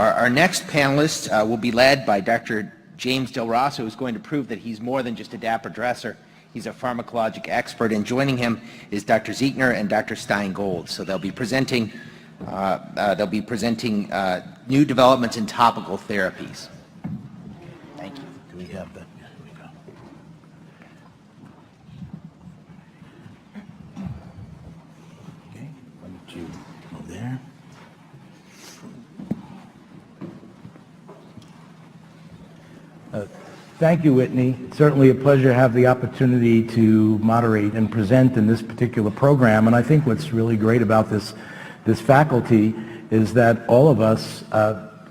Our next panelist will be led by Dr. James Del Rosso, who's going to prove that he's more than just a dapper dresser. He's a pharmacologic expert, and joining him is Dr. Zeichner and Dr. Stein. So they'll be presenting new developments in topical therapies. Thank you. Do we have that? Here we go. Okay, why don't you go there? Thank you, Whitney. It's certainly a pleasure to have the opportunity to moderate and present in this particular program. And I think what's really great about this faculty is that all of us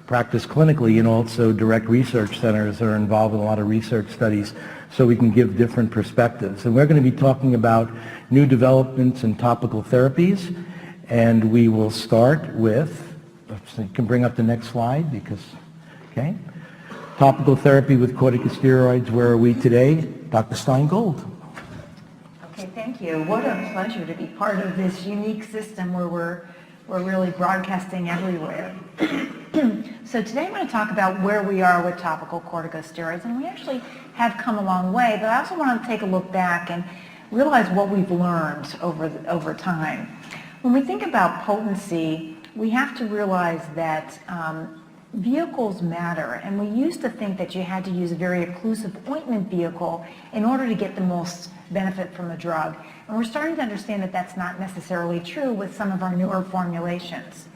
practice clinically and also direct research centers that are involved in a lot of research studies so we can give different perspectives. And we're going to be talking about new developments in topical therapies. And we will start with, you can bring up the next slide because, okay. Topical therapy with corticosteroids, where are we today? Dr. Stein. Okay, thank you. What a pleasure to be part of this unique system where we're really broadcasting everywhere. So today I'm going to talk about where we are with topical corticosteroids, and we actually have come a long way, but I also want to take a look back and realize what we've learned over time. When we think about potency, we have to realize that vehicles matter, and we used to think that you had to use a very occlusive ointment vehicle in order to get the most benefit from a drug. And we're starting to understand that that's not necessarily true with some of our newer formulations.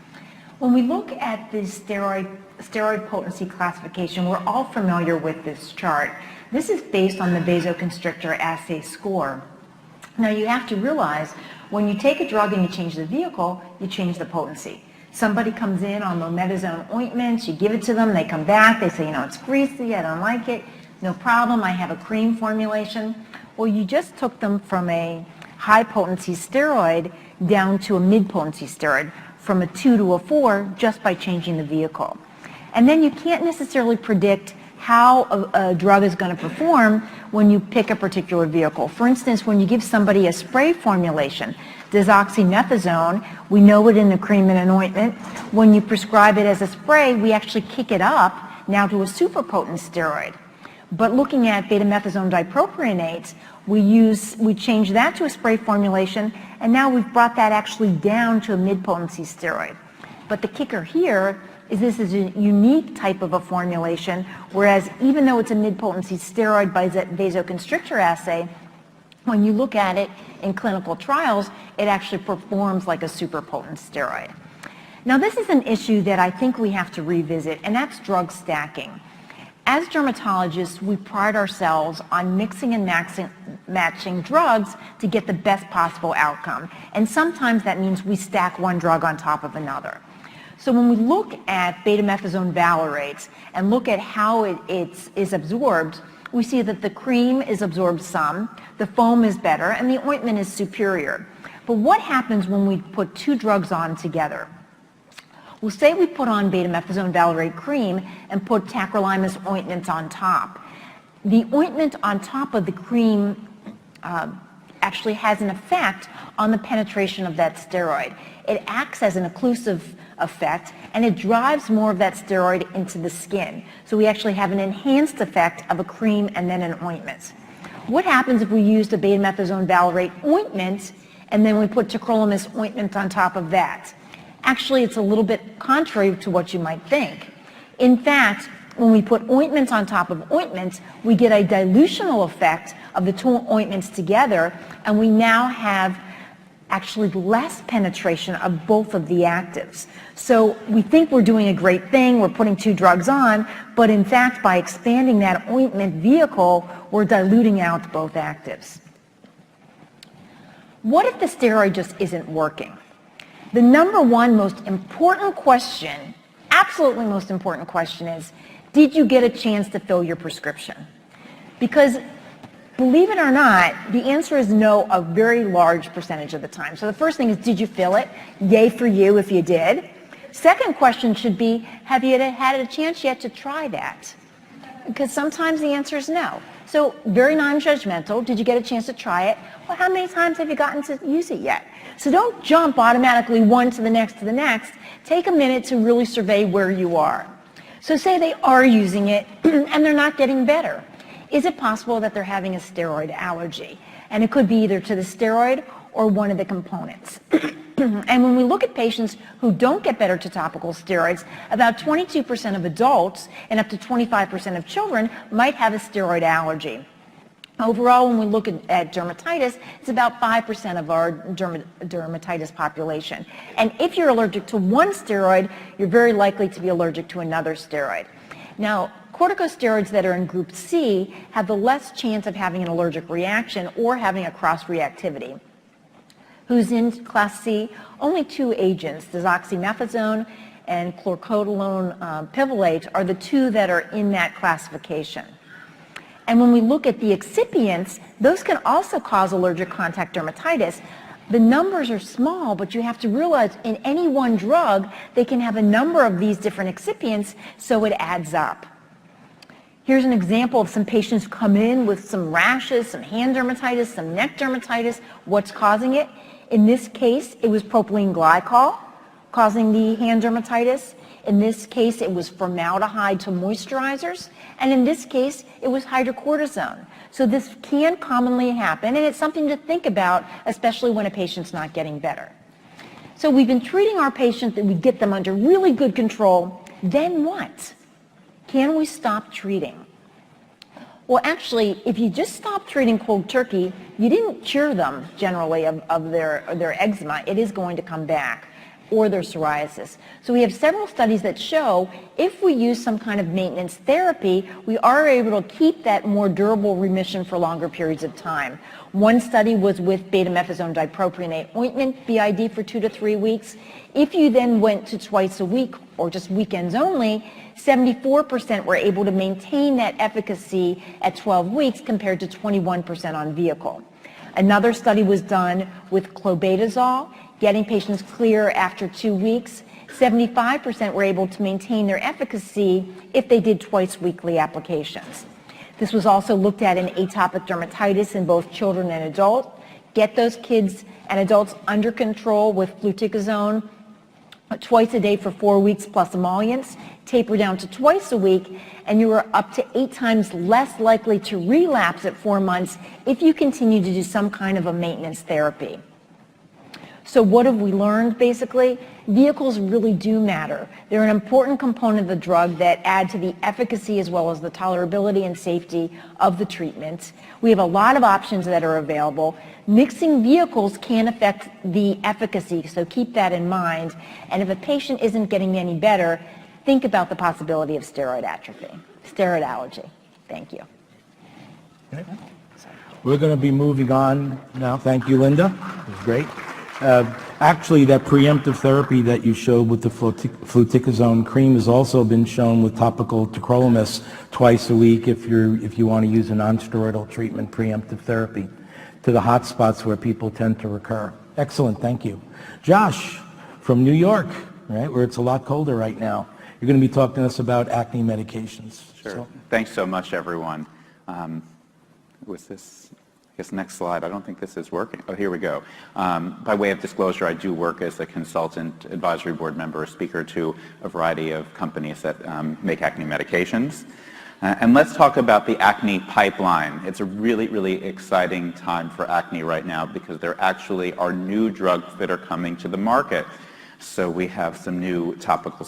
When we look at the steroid potency classification, we're all familiar with this chart. This is based on the vasoconstrictor assay score. Now you have to realize when you take a drug and you change the vehicle, you change the potency. Somebody comes in on mometasone ointments, you give it to them, they come back, they say, it's greasy, I don't like it, no problem, I have a cream formulation. Well, you just took them from a high potency steroid down to a mid potency steroid, from a 2 to a 4, just by changing the vehicle. And then you can't necessarily predict how a drug is going to perform when you pick a particular vehicle. For instance, when you give somebody a spray formulation, desoxymethasone, we know it in the cream and an ointment. When you prescribe it as a spray, we actually kick it up now to a super potent steroid. But looking at betamethasone dipropionates, we change that to a spray formulation, and now we've brought that actually down to a mid-potency steroid. But the kicker here is this is a unique type of a formulation, whereas even though it's a mid-potency steroid by vasoconstrictor assay, when you look at it in clinical trials, it actually performs like a super potent steroid. Now this is an issue that I think we have to revisit, and that's drug stacking. As dermatologists, we pride ourselves on mixing and matching drugs to get the best possible outcome. And sometimes that means we stack one drug on top of another. So when we look at betamethasone valerates and look at how it is absorbed, we see that the cream is absorbed some, the foam is better, and the ointment is superior. But what happens when we put two drugs on together? Well, say we put on betamethasone valerate cream and put tacrolimus ointments on top. The ointment on top of the cream actually has an effect on the penetration of that steroid. It acts as an occlusive effect, and it drives more of that steroid into the skin. So we actually have an enhanced effect of a cream and then an ointment. What happens if we used a betamethasone valerate ointment and then we put tacrolimus ointment on top of that? Actually, it's a little bit contrary to what you might think. In fact, when we put ointments on top of ointments, we get a dilutional effect of the two ointments together, and we now have actually less penetration of both of the actives. So we think we're doing a great thing, we're putting two drugs on, but in fact, by expanding that ointment vehicle, we're diluting out both actives. What if the steroid just isn't working? The number one most important question, absolutely most important question is, did you get a chance to fill your prescription? Because believe it or not, the answer is no a very large percentage of the time. So the first thing is, did you fill it? Yay for you if you did. Second question should be, have you had a chance yet to try that? Because sometimes the answer is no. So very non-judgmental, did you get a chance to try it? Well, how many times have you gotten to use it yet? So don't jump automatically one to the next to the next. Take a minute to really survey where you are. So say they are using it and they're not getting better. Is it possible that they're having a steroid allergy? And it could be either to the steroid or one of the components. And when we look at patients who don't get better to topical steroids, about 22% of adults and up to 25% of children might have a steroid allergy. Overall, when we look at dermatitis, it's about 5% of our dermatitis population. And if you're allergic to one steroid, you're very likely to be allergic to another steroid. Now, corticosteroids that are in group C have the less chance of having an allergic reaction or having a cross-reactivity. Who's in class C? Only two agents, desoxymethasone and chlorcotalone pivalate, are the two that are in that classification. And when we look at the excipients, those can also cause allergic contact dermatitis. The numbers are small, but you have to realize in any one drug, they can have a number of these different excipients, so it adds up. Here's an example of some patients come in with some rashes, some hand dermatitis, some neck dermatitis. What's causing it? In this case, it was propylene glycol causing the hand dermatitis. In this case, it was formaldehyde to moisturizers. And in this case, it was hydrocortisone. So this can commonly happen, and it's something to think about, especially when a patient's not getting better. So we've been treating our patient, that we get them under really good control. Then what? Can we stop treating? Well, actually, if you just stop treating cold turkey, you didn't cure them generally of their eczema. It is going to come back, or their psoriasis. So we have several studies that show if we use some kind of maintenance therapy, we are able to keep that more durable remission for longer periods of time. One study was with betamethasone dipropionate ointment, BID, for 2 to 3 weeks. If you then went to twice a week or just weekends only, 74% were able to maintain that efficacy at 12 weeks compared to 21% on vehicle. Another study was done with clobetasol, getting patients clear after 2 weeks. 75% were able to maintain their efficacy if they did twice weekly applications. This was also looked at in atopic dermatitis in both children and adults. Get those kids and adults under control with fluticasone twice a day for 4 weeks plus emollients, taper down to twice a week, and you are up to 8 times less likely to relapse at 4 months if you continue to do some kind of a maintenance therapy. So what have we learned, basically? Vehicles really do matter. They're an important component of the drug that add to the efficacy as well as the tolerability and safety of the treatment. We have a lot of options that are available. Mixing vehicles can affect the efficacy, so keep that in mind. And if a patient isn't getting any better, think about the possibility of steroid allergy. Thank you. Okay. We're going to be moving on now. Thank you, Linda. It was great. Actually, that preemptive therapy that you showed with the fluticasone cream has also been shown with topical tacrolimus twice a week if you want to use a non-steroidal treatment, preemptive therapy, to the hot spots where people tend to recur. Excellent, thank you. Josh, from New York, right, where it's a lot colder right now. You're going to be talking to us about acne medications. Sure. So. Thanks so much, everyone. Was this? I guess next slide. I don't think this is working. Oh, here we go. By way of disclosure, I do work as a consultant, advisory board member, speaker to a variety of companies that make acne medications. And let's talk about the acne pipeline. It's a really, really exciting time for acne right now because there actually are new drugs that are coming to the market. So we have some new topical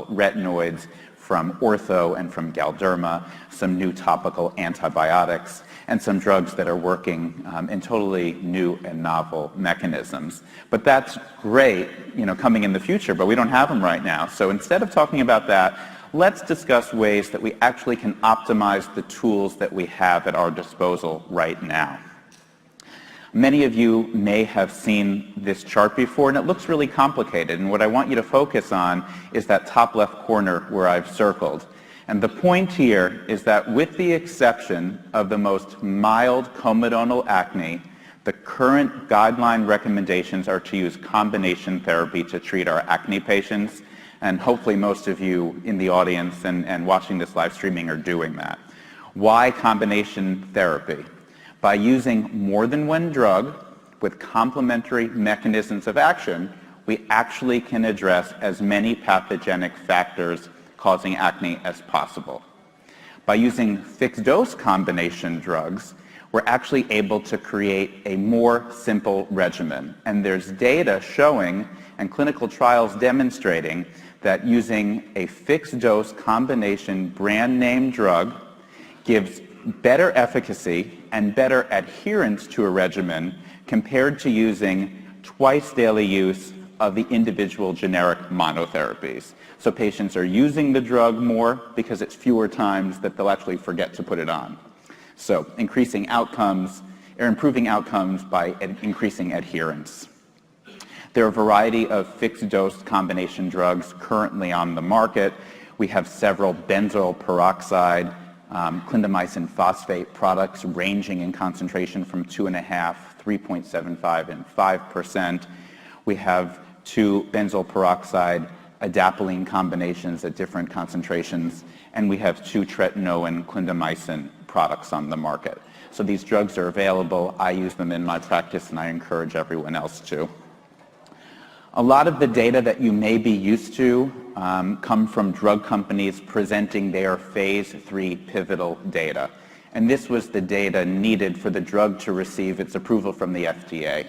retinoids from Ortho and from Galderma, some new topical antibiotics, and some drugs that are working in totally new and novel mechanisms. But that's great, coming in the future, but we don't have them right now. So instead of talking about that, let's discuss ways that we actually can optimize the tools that we have at our disposal right now. Many of you may have seen this chart before, and it looks really complicated. And what I want you to focus on is that top left corner where I've circled. And the point here is that with the exception of the most mild comedonal acne, the current guideline recommendations are to use combination therapy to treat our acne patients. And hopefully most of you in the audience and watching this live streaming are doing that. Why combination therapy? By using more than one drug with complementary mechanisms of action, we actually can address as many pathogenic factors causing acne as possible. By using fixed-dose combination drugs, we're actually able to create a more simple regimen. And there's data showing and clinical trials demonstrating that using a fixed-dose combination brand-name drug gives better efficacy and better adherence to a regimen compared to using twice-daily use of the individual generic monotherapies. So patients are using the drug more because it's fewer times that they'll actually forget to put it on. So increasing outcomes, or improving outcomes by increasing adherence. There are a variety of fixed-dose combination drugs currently on the market. We have several benzoyl peroxide, clindamycin phosphate products ranging in concentration from 2.5, 3.75, and 5%. We have 2 benzoyl peroxide adapalene combinations at different concentrations, and we have 2 tretinoin clindamycin products on the market. So these drugs are available. I use them in my practice, and I encourage everyone else to. A lot of the data that you may be used to come from drug companies presenting their phase 3 pivotal data. And this was the data needed for the drug to receive its approval from the FDA.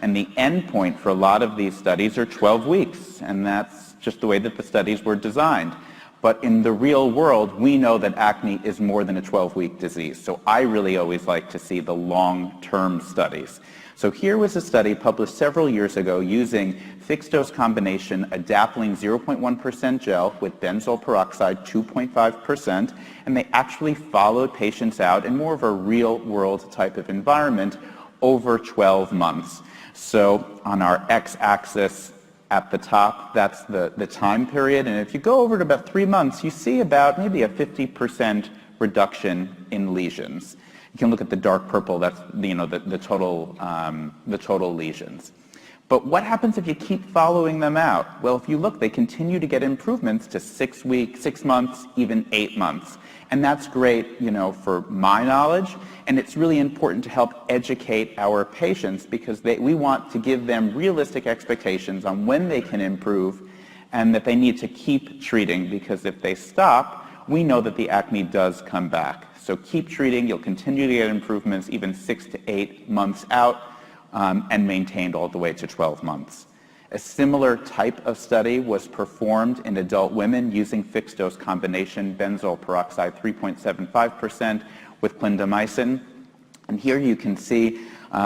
And the endpoint for a lot of these studies are 12 weeks, and that's just the way that the studies were designed. But in the real world, we know that acne is more than a 12-week disease. So I really always like to see the long-term studies. So here was a study published several years ago using fixed-dose combination adapalene 0.1% gel with benzoyl peroxide 2.5%, and they actually followed patients out in more of a real-world type of environment over 12 months. So on our x-axis at the top, that's the time period, and if you go over to about 3 months, you see about maybe a 50% reduction in lesions. You can look at the dark purple, that's the total lesions. But what happens if you keep following them out? Well, if you look, they continue to get improvements to 6 weeks, 6 months, even 8 months. And that's great, for my knowledge, and it's really important to help educate our patients because we want to give them realistic expectations on when they can improve and that they need to keep treating because if they stop, we know that the acne does come back. So keep treating, you'll continue to get improvements even 6 to 8 months out and maintained all the way to 12 months. A similar type of study was performed in adult women using fixed-dose combination benzoyl peroxide 3.75% with clindamycin. And here you can see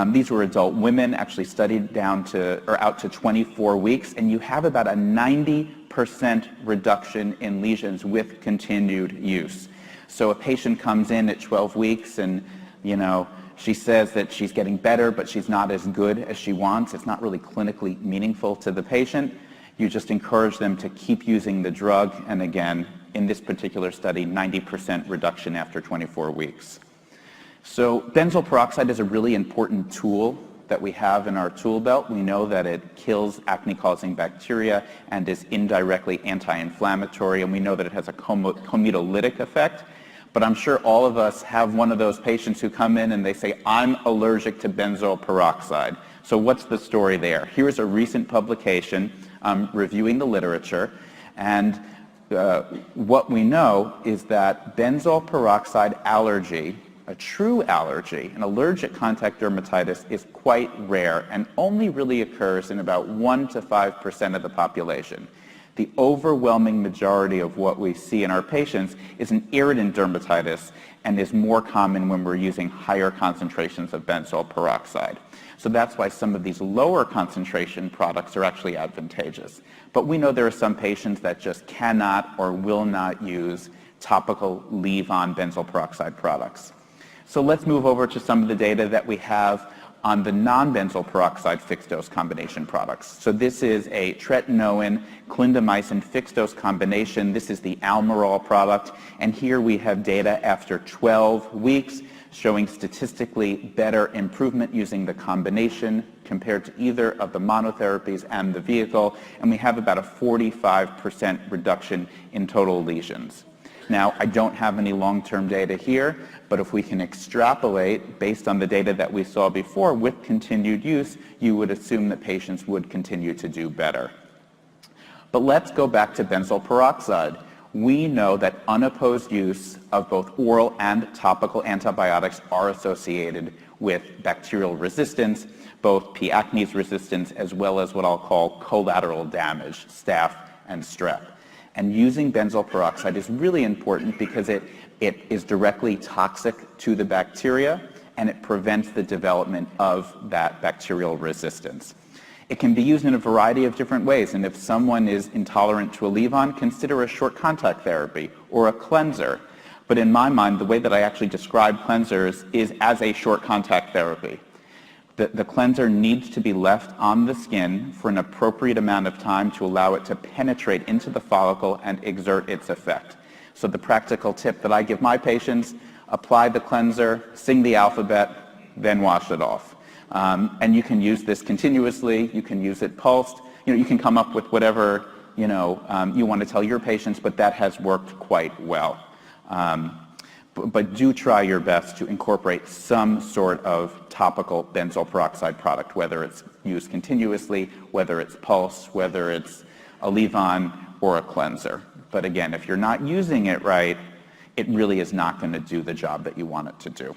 these were adult women actually studied out to 24 weeks, and you have about a 90% reduction in lesions with continued use. So a patient comes in at 12 weeks and, she says that she's getting better, but she's not as good as she wants. It's not really clinically meaningful to the patient. You just encourage them to keep using the drug. And again, in this particular study, 90% reduction after 24 weeks. So benzoyl peroxide is a really important tool that we have in our tool belt. We know that it kills acne-causing bacteria and is indirectly anti-inflammatory, and we know that it has a comedolatic effect. But I'm sure all of us have one of those patients who come in and they say, I'm allergic to benzoyl peroxide. So what's the story there? Here's a recent publication reviewing the literature. And what we know is that benzoyl peroxide allergy, a true allergy, an allergic contact dermatitis, is quite rare and only really occurs in about 1 to 5% of the population. The overwhelming majority of what we see in our patients is an irritant dermatitis and is more common when we're using higher concentrations of benzoyl peroxide. So that's why some of these lower concentration products are actually advantageous. But we know there are some patients that just cannot or will not use topical leave-on benzoyl peroxide products. So let's move over to some of the data that we have on the non-benzoyl peroxide fixed-dose combination products. So this is a tretinoin clindamycin fixed-dose combination. This is the Almirall product, and here we have data after 12 weeks showing statistically better improvement using the combination compared to either of the monotherapies and the vehicle, and we have about a 45% reduction in total lesions. Now, I don't have any long-term data here, but if we can extrapolate based on the data that we saw before with continued use, you would assume that patients would continue to do better. But let's go back to benzoyl peroxide. We know that unopposed use of both oral and topical antibiotics are associated with bacterial resistance, both P. acnes resistance as well as what I'll call collateral damage, staph and strep. And using benzoyl peroxide is really important because it is directly toxic to the bacteria and it prevents the development of that bacterial resistance. It can be used in a variety of different ways, and if someone is intolerant to a leave-on, consider a short contact therapy or a cleanser. But in my mind, the way that I actually describe cleansers is as a short contact therapy. The cleanser needs to be left on the skin for an appropriate amount of time to allow it to penetrate into the follicle and exert its effect. So the practical tip that I give my patients, apply the cleanser, sing the alphabet, then wash it off. And you can use this continuously, you can use it pulsed, you can come up with whatever you want to tell your patients, but that has worked quite well. But do try your best to incorporate some sort of topical benzoyl peroxide product, whether it's used continuously, whether it's pulsed, whether it's a leave-on or a cleanser. But again, if you're not using it right, it really is not going to do the job that you want it to do.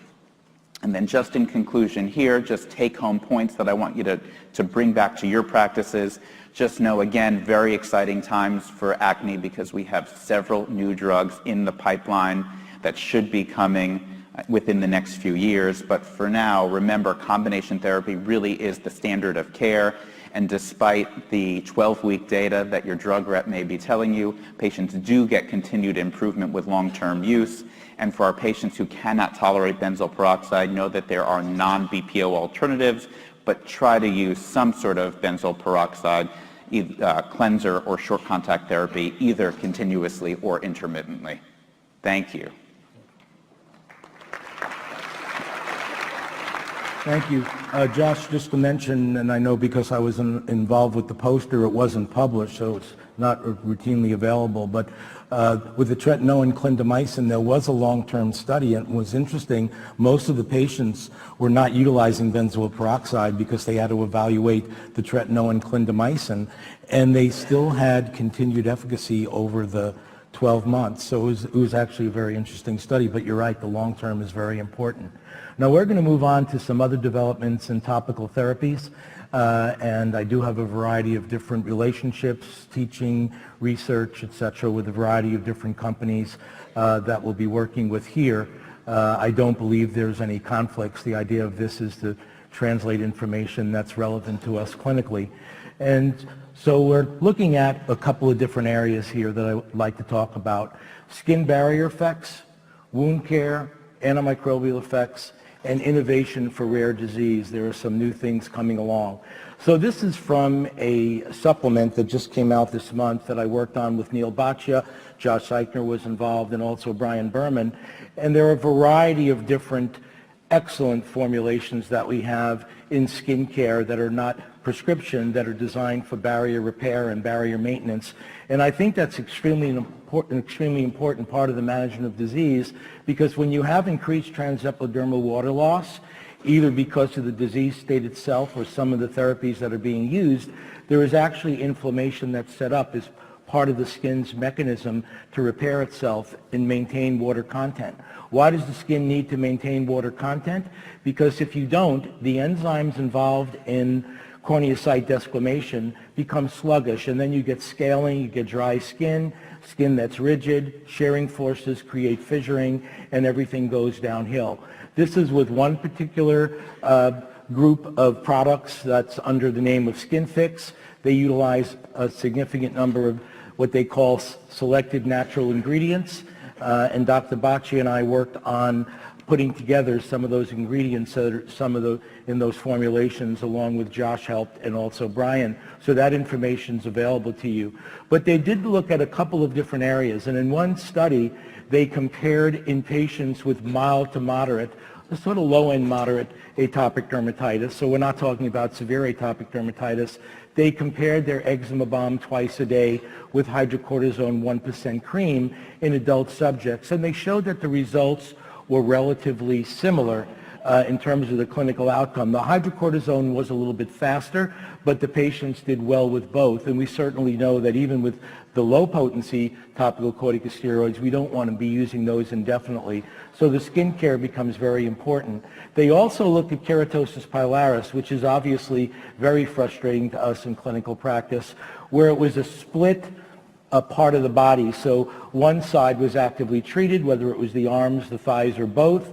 And then just in conclusion here, just take-home points that I want you to bring back to your practices. Just know, again, very exciting times for acne because we have several new drugs in the pipeline that should be coming within the next few years. But for now, remember, combination therapy really is the standard of care. And despite the 12-week data that your drug rep may be telling you, patients do get continued improvement with long-term use. And for our patients who cannot tolerate benzoyl peroxide, know that there are non-BPO alternatives, but try to use some sort of benzoyl peroxide cleanser or short contact therapy, either continuously or intermittently. Thank you. Thank you. Josh, just to mention, and I know because I was involved with the poster, it wasn't published, so it's not routinely available, but with the tretinoin and clindamycin, there was a long-term study, and it was interesting. Most of the patients were not utilizing benzoyl peroxide because they had to evaluate the tretinoin and clindamycin, and they still had continued efficacy over the 12 months. So it was actually a very interesting study, but you're right, the long-term is very important. Now we're going to move on to some other developments in topical therapies, and I do have a variety of different relationships, teaching, research, etc., with a variety of different companies that we'll be working with here. I don't believe there's any conflicts. The idea of this is to translate information that's relevant to us clinically. And so we're looking at a couple of different areas here that I would like to talk about. Skin barrier effects, wound care, antimicrobial effects, and innovation for rare disease. There are some new things coming along. So this is from a supplement that just came out this month that I worked on with Neil Baccia. Josh Zeichner was involved, and also Brian Berman. And there are a variety of different excellent formulations that we have in skincare that are not prescription, that are designed for barrier repair and barrier maintenance. And I think that's an extremely important part of the management of disease, because when you have increased transepidermal water loss, either because of the disease state itself or some of the therapies that are being used, there is actually inflammation that's set up as part of the skin's mechanism to repair itself and maintain water content. Why does the skin need to maintain water content? Because if you don't, the enzymes involved in corneocyte desquamation become sluggish, and then you get scaling, you get dry skin, skin that's rigid, shearing forces create fissuring, and everything goes downhill. This is with one particular group of products that's under the name of Skin Fix. They utilize a significant number of what they call selected natural ingredients, and Dr. Baccia and I worked on putting together some of those ingredients, in those formulations, along with Josh helped and also Brian. So that information's available to you. But they did look at a couple of different areas, and in one study, they compared in patients with mild to moderate, sort of low-end moderate atopic dermatitis. So we're not talking about severe atopic dermatitis. they compared their eczema balm twice a day with hydrocortisone 1% cream in adult subjects, and they showed that the results were relatively similar in terms of the clinical outcome. The hydrocortisone was a little bit faster, but the patients did well with both, and we certainly know that even with the low potency topical corticosteroids, we don't want to be using those indefinitely. So the skin care becomes very important. They also looked at keratosis pilaris, which is obviously very frustrating to us in clinical practice, where it was a split part of the body. So one side was actively treated, whether it was the arms, the thighs, or both,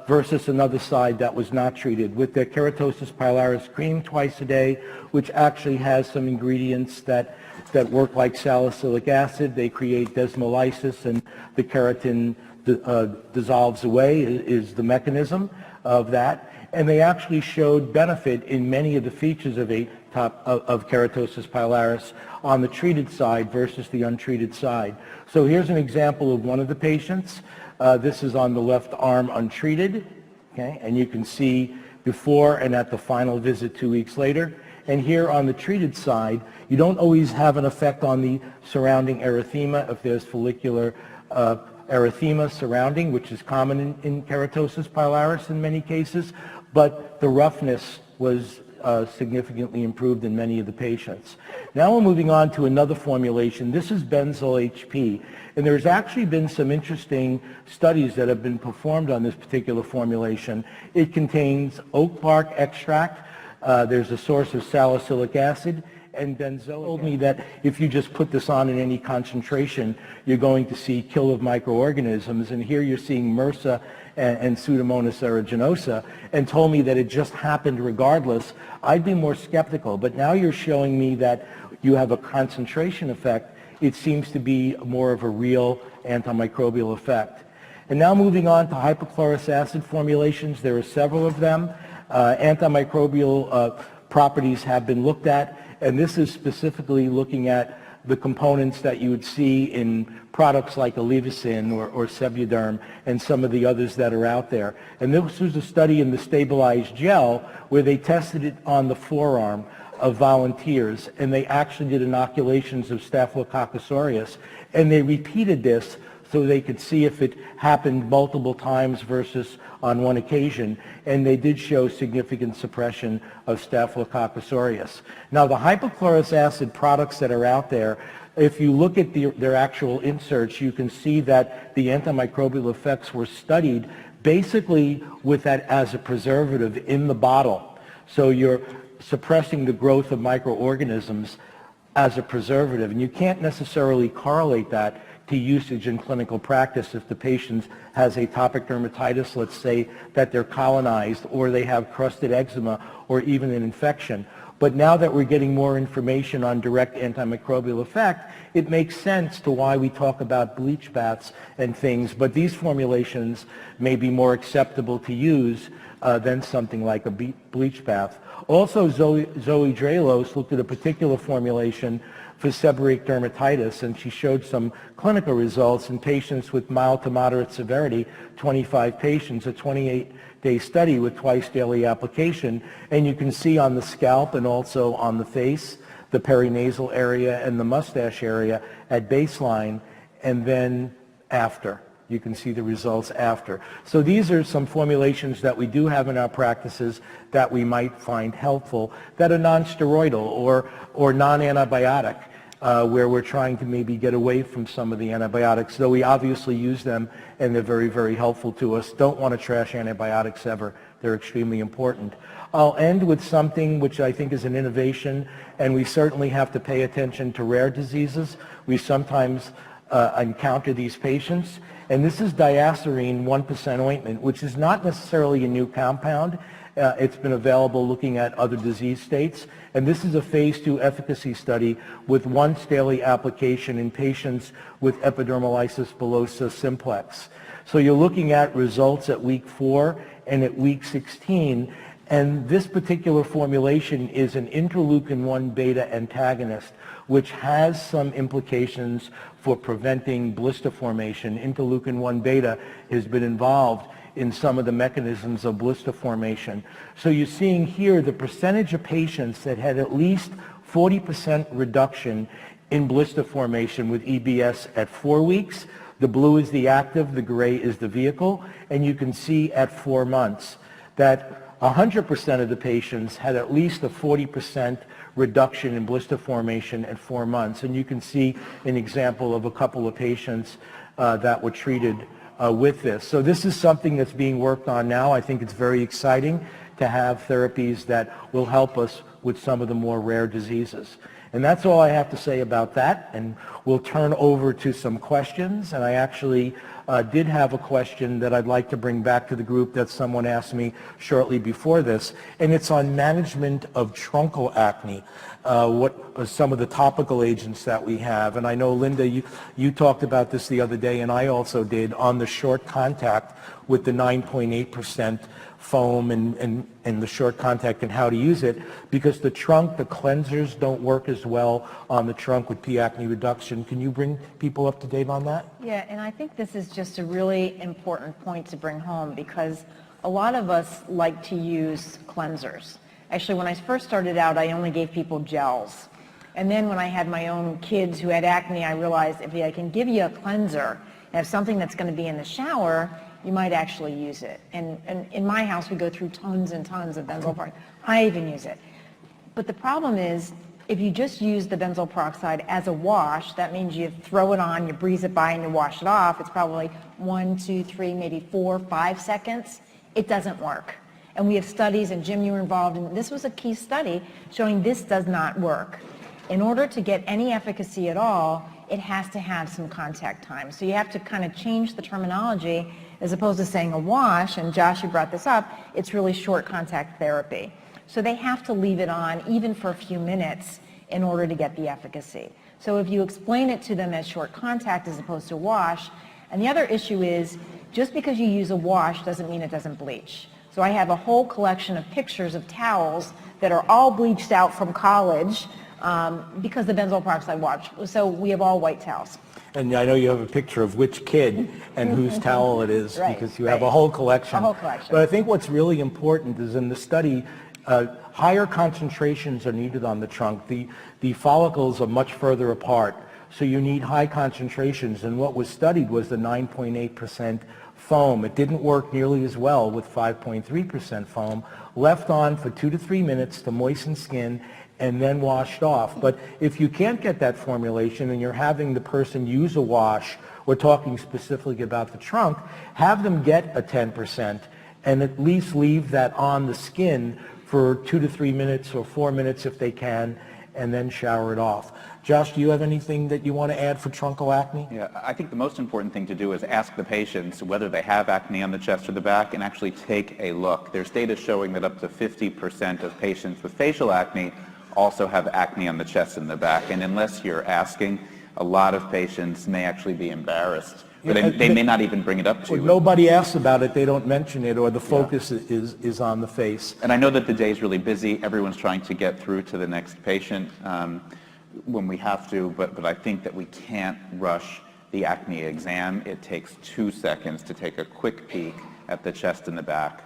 versus another side that was not treated with the keratosis pilaris cream twice a day, which actually has some ingredients that work like salicylic acid. They create desmolysis, and the keratin dissolves away is the mechanism of that. And they actually showed benefit in many of the features of keratosis pilaris on the treated side versus the untreated side. So here's an example of one of the patients. This is on the left arm untreated, okay? And you can see before and at the final visit 2 weeks later. And here on the treated side, you don't always have an effect on the surrounding erythema if there's follicular erythema surrounding, which is common in keratosis pilaris in many cases, but the roughness was significantly improved in many of the patients. Now we're moving on to another formulation. This is benzoyl HP, and there's actually been some interesting studies that have been performed on this particular formulation. It contains oak bark extract. There's a source of salicylic acid, and benzoyl told me that if you just put this on in any concentration, you're going to see kill of microorganisms. And here you're seeing MRSA and Pseudomonas aeruginosa, and told me that it just happened regardless. I'd be more skeptical, but now you're showing me that you have a concentration effect. It seems to be more of a real antimicrobial effect. And now moving on to hypochlorous acid formulations, there are several of them. Antimicrobial properties have been looked at, and this is specifically looking at the components that you would see in products like Alevicin or Sebuderm and some of the others that are out there. And this was a study in the stabilized gel where they tested it on the forearm of volunteers, and they actually did inoculations of Staphylococcus aureus, and they repeated this so they could see if it happened multiple times versus on one occasion, and they did show significant suppression of Staphylococcus aureus. Now, the hypochlorous acid products that are out there, if you look at their actual inserts, you can see that the antimicrobial effects were studied basically with that as a preservative in the bottle. So you're suppressing the growth of microorganisms as a preservative, and you can't necessarily correlate that to usage in clinical practice if the patient has atopic dermatitis, let's say that they're colonized, or they have crusted eczema, or even an infection. But now that we're getting more information on direct antimicrobial effect, it makes sense to why we talk about bleach baths and things, but these formulations may be more acceptable to use than something like a bleach bath. Also, Zoe Dralos looked at a particular formulation for seborrheic dermatitis, and she showed some clinical results in patients with mild to moderate severity, 25 patients, a 28-day study with twice daily application. And you can see on the scalp and also on the face, the perinasal area and the mustache area at baseline, and then after. You can see the results after. So these are some formulations that we do have in our practices that we might find helpful that are non-steroidal or non-antibiotic, where we're trying to maybe get away from some of the antibiotics, though we obviously use them and they're very, very helpful to us. Don't want to trash antibiotics ever. They're extremely important. I'll end with something which I think is an innovation, and we certainly have to pay attention to rare diseases. We sometimes encounter these patients. And this is diacerine 1% ointment, which is not necessarily a new compound. It's been available looking at other disease states. And this is a phase 2 efficacy study with once daily application in patients with epidermolysis bullosa simplex. So you're looking at results at week 4 and at week 16. And this particular formulation is an interleukin-1 beta antagonist, which has some implications for preventing blister formation. Interleukin-1 beta has been involved in some of the mechanisms of blister formation. So you're seeing here the percentage of patients that had at least 40% reduction in blister formation with EBS at 4 weeks. The blue is the active, the gray is the vehicle, and you can see at 4 months that 100% of the patients had at least a 40% reduction in blister formation at 4 months. And you can see an example of a couple of patients that were treated with this. So this is something that's being worked on now. I think it's very exciting to have therapies that will help us with some of the more rare diseases. And that's all I have to say about that, and we'll turn over to some questions. And I actually did have a question that I'd like to bring back to the group that someone asked me shortly before this, and it's on management of truncal acne, what are some of the topical agents that we have. And I know, Linda, you talked about this the other day, and I also did, on the short contact with the 9.8% foam and the short contact and how to use it, because the trunk, the cleansers don't work as well on the trunk with P. acne reduction. Can you bring people up to date on that? Yeah, and I think this is just a really important point to bring home, because a lot of us like to use cleansers. Actually, when I first started out, I only gave people gels. And then when I had my own kids who had acne, I realized if I can give you a cleanser and have something that's going to be in the shower, you might actually use it. And in my house, we go through tons and tons of benzoyl peroxide. I even use it. But the problem is, if you just use the benzoyl peroxide as a wash, that means you throw it on, you breeze it by, and you wash it off. It's probably 1, 2, 3, maybe 4, 5 seconds. It doesn't work. And we have studies, and Jim, you were involved in, this was a key study showing this does not work. In order to get any efficacy at all, it has to have some contact time. So you have to kind of change the terminology. As opposed to saying a wash, and Josh, you brought this up, it's really short contact therapy. So they have to leave it on even for a few minutes in order to get the efficacy. So if you explain it to them as short contact as opposed to wash, and the other issue is, just because you use a wash doesn't mean it doesn't bleach. So I have a whole collection of pictures of towels that are all bleached out from college because the benzoyl peroxide wash. So we have all white towels. And I know you have a picture of which kid and whose towel it is, Right, because you have a whole collection. A whole collection. But I think what's really important is in the study, higher concentrations are needed on the trunk. The follicles are much further apart, so you need high concentrations. And what was studied was the 9.8% foam. It didn't work nearly as well with 5.3% foam, left on for 2 to 3 minutes to moisten skin, and then washed off. But if you can't get that formulation and you're having the person use a wash, we're talking specifically about the trunk, have them get a 10% and at least leave that on the skin for 2 to 3 minutes or 4 minutes if they can, and then shower it off. Josh, do you have anything that you want to add for truncal acne? Yeah, I think the most important thing to do is ask the patients whether they have acne on the chest or the back and actually take a look. There's data showing that up to 50% of patients with facial acne also have acne on the chest and the back, and unless you're asking, a lot of patients may actually be embarrassed, or they may not even bring it up to you. Nobody asks about it, they don't mention it, or the focus is on the face. And I know that the day is really busy, everyone's trying to get through to the next patient when we have to, but I think that we can't rush the acne exam. It takes 2 seconds to take a quick peek at the chest and the back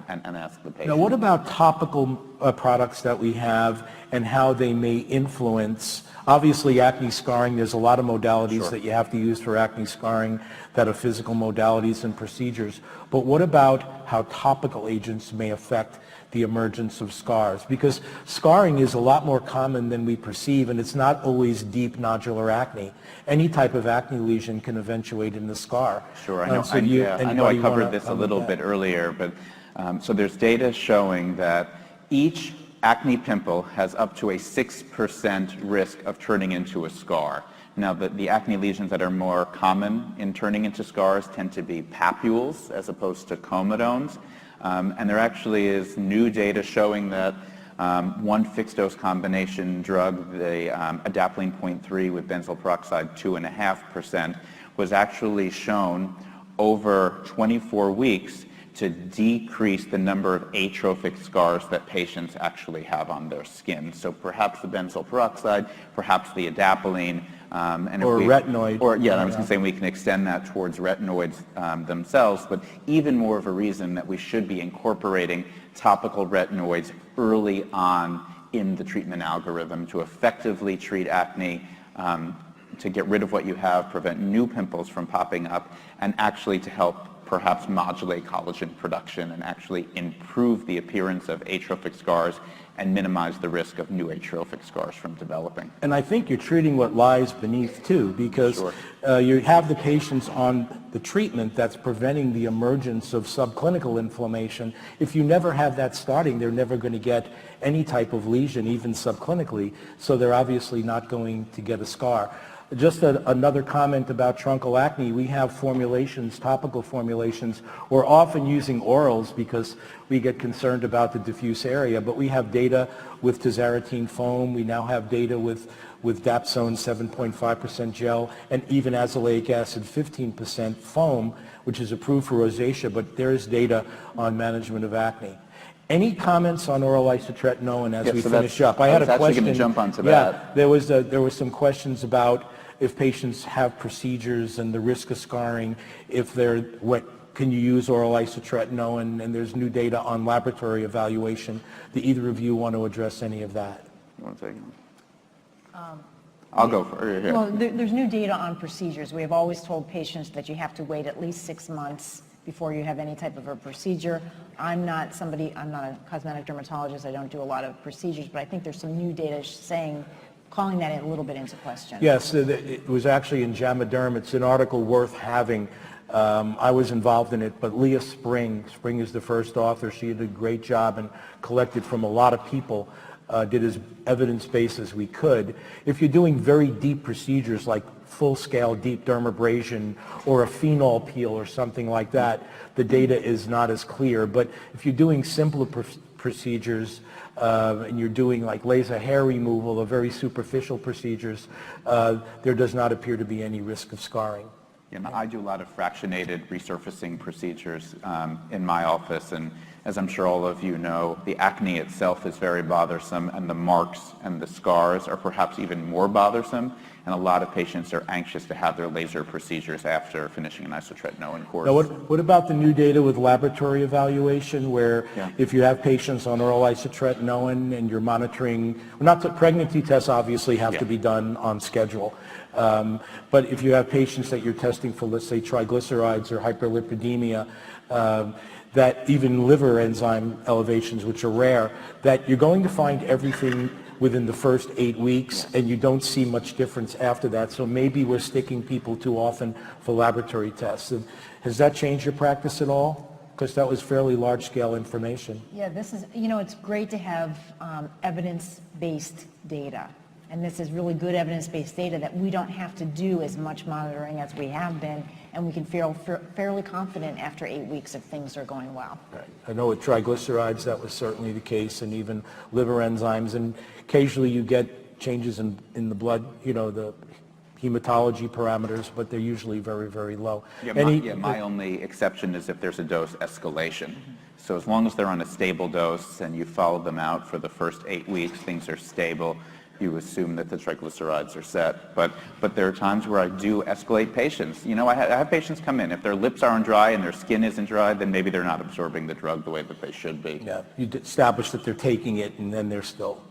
and ask the patient. Now, what about topical products that we have and how they may influence? Obviously, acne scarring, there's a lot of modalities that you have to use for acne scarring that are physical modalities and procedures. But what about how topical agents may affect the emergence of scars? Because scarring is a lot more common than we perceive, and it's not always deep nodular acne. Any type of acne lesion can eventuate in the scar. Sure, I know I covered this a little bit earlier, but so there's data showing that each acne pimple has up to a 6% risk of turning into a scar. Now, the acne lesions that are more common in turning into scars tend to be papules as opposed to comedones. And there actually is new data showing that one fixed-dose combination drug, the adapalene 0.3 with benzoyl peroxide 2.5%, was actually shown over 24 weeks to decrease the number of atrophic scars that patients actually have on their skin. So perhaps the benzoyl peroxide, perhaps the adapalene And if Or we, retinoid. Or, yeah, I was going to say we can extend that towards retinoids themselves, but even more of a reason that we should be incorporating topical retinoids early on in the treatment algorithm to effectively treat acne, to get rid of what you have, prevent new pimples from popping up, and actually to help perhaps modulate collagen production and actually improve the appearance of atrophic scars and minimize the risk of new atrophic scars from developing. And I think you're treating what lies beneath too, because you have the patients on the treatment that's preventing the emergence of subclinical inflammation. If you never have that starting, they're never going to get any type of lesion, even subclinically, so they're obviously not going to get a scar. Just another comment about truncal acne. We have formulations, topical formulations. We're often using orals because we get concerned about the diffuse area, but we have data with tazarotene foam. We now have data with dapsone 7.5% gel and even azelaic acid 15% foam, which is approved for rosacea, but there is data on management of acne. Any comments on oral isotretinoin as we finish up? I had a question. I was actually going to jump onto that. There was some questions about if patients have procedures and the risk of scarring, if they're can you use oral isotretinoin, and there's new data on laboratory evaluation. Do either of you want to address any of that? You want to take it? I'll go for it. Well, there's new data on procedures. We have always told patients that you have to wait at least 6 months before you have any type of a procedure. I'm not a cosmetic dermatologist. I don't do a lot of procedures, but I think there's some new data calling that a little bit into question. Yes, it was actually in JAMA Derm. It's an article worth having. I was involved in it, but Leah Spring is the first author. She did a great job and collected from a lot of people, did as evidence-based as we could. If you're doing very deep procedures like full-scale deep dermabrasion or a phenol peel or something like that, the data is not as clear. But if you're doing simpler procedures, and you're doing like laser hair removal or very superficial procedures, there does not appear to be any risk of scarring. Yeah, I do a lot of fractionated resurfacing procedures in my office, and as I'm sure all of you know, the acne itself is very bothersome, and the marks and the scars are perhaps even more bothersome, and a lot of patients are anxious to have their laser procedures after finishing an isotretinoin course. Now, what about the new data with laboratory evaluation, where if you have patients on oral isotretinoin and you're monitoring, pregnancy tests obviously have to be done on schedule, but if you have patients that you're testing for, let's say, triglycerides or hyperlipidemia, that even liver enzyme elevations, which are rare, that you're going to find everything within the first 8 weeks, and you don't see much difference after that. So maybe we're sticking people too often for laboratory tests. And has that changed your practice at all? Because that was fairly large-scale information. Yeah, it's great to have evidence-based data. And this is really good evidence-based data that we don't have to do as much monitoring as we have been, and we can feel fairly confident after 8 weeks if things are going well. Right. I know with triglycerides that was certainly the case, and even liver enzymes, and occasionally you get changes in the blood, the hematology parameters, but they're usually very, very low. My only exception is if there's a dose escalation. So as long as they're on a stable dose and you follow them out for the first 8 weeks, things are stable, you assume that the triglycerides are set. But there are times where I do escalate patients. I have patients come in. If their lips aren't dry and their skin isn't dry, then maybe they're not absorbing the drug the way that they should be. Yeah, you establish that they're taking it, and then they're still,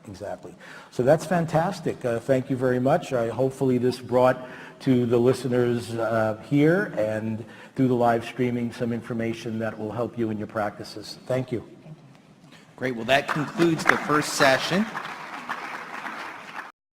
exactly. So that's fantastic. Thank you very much. Hopefully this brought to the listeners here and through the live streaming some information that will help you in your practices. Thank you. Great. Well, that concludes the first session.